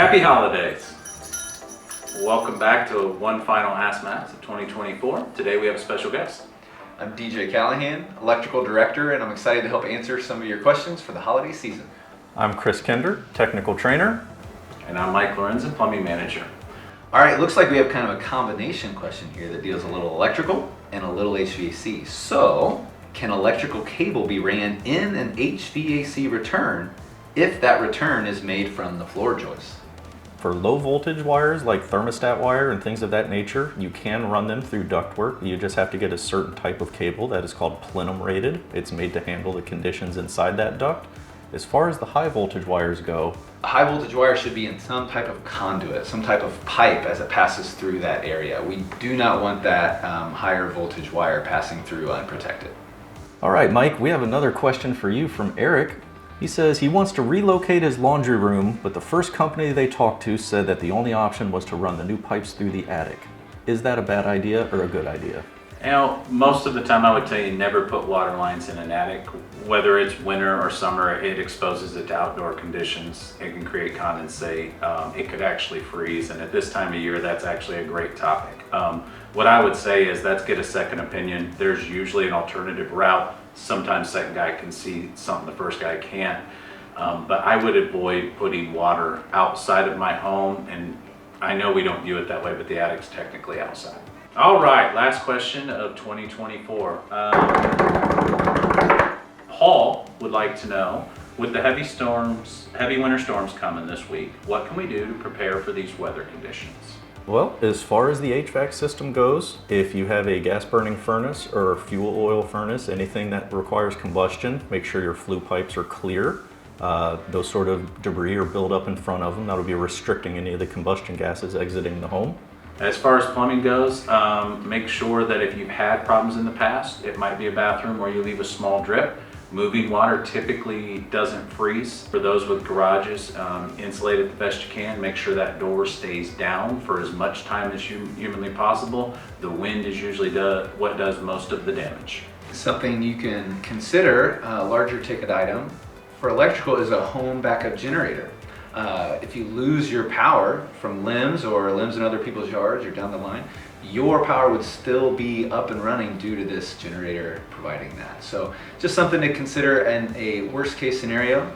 Happy holidays. Welcome back to one final Ask Max of 2024. Today we have a special guest. I'm DJ Callahan, Electrical Director, and I'm excited to help answer some of your questions for the holiday season. I'm Chris Kinder, Technical Trainer. And I'm Mike Lorenzen, Plumbing Manager. All right, looks like we have kind of a combination question here that deals a little electrical and a little HVAC. So, can electrical cable be ran in an HVAC return if that return is made from the floor joist? For low voltage wires like thermostat wire and things of that nature, you can run them through ductwork. You just have to get a certain type of cable that is called plenum rated. It's made to handle the conditions inside that duct. As far as the high voltage wires go, A high voltage wire should be in some type of conduit, some type of pipe as it passes through that area. We do not want that higher voltage wire passing through unprotected. all right, Mike, we have another question for you from Eric. He says he wants to relocate his laundry room, but the first company they talked to said that the only option was to run the new pipes through the attic. Is that a bad idea or a good idea? You know, most of the time I would tell you never put water lines in an attic. Whether it's winter or summer, it exposes it to outdoor conditions. It can create condensate. It could actually freeze, and at this time of year, that's actually a great topic. What I would say is let's get a second opinion. There's usually an alternative route. Sometimes second guy can see something the first guy can't. But I would avoid putting water outside of my home, and I know we don't view it that way, but the attic's technically outside. All right, last question of 2024. Paul would like to know, with the heavy winter storms coming this week, what can we do to prepare for these weather conditions? Well, as far as the HVAC system goes, if you have a gas burning furnace or a fuel oil furnace, anything that requires combustion, make sure your flue pipes are clear. Those sort of debris are built up in front of them. That'll be restricting any of the combustion gases exiting the home. As far as plumbing goes, make sure that if you've had problems in the past, it might be a bathroom where you leave a small drip. Moving water typically doesn't freeze. For those with garages, insulate it the best you can. Make sure that door stays down for as much time as humanly possible. The wind is usually what does most of the damage. Something you can consider, a larger ticket item for electrical, is a home backup generator. If you lose your power from limbs or limbs in other people's yards or down the line, your power would still be up and running due to this generator providing that. So just something to consider in a worst case scenario.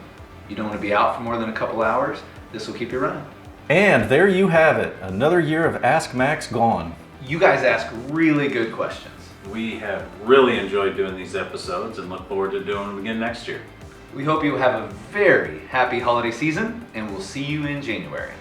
You don't want to be out for more than a couple hours. This will keep you running. And there you have it, another year of Ask Max gone. You guys ask really good questions. We have really enjoyed doing these episodes and look forward to doing them again next year. We hope you have a very happy holiday season, and we'll see you in January.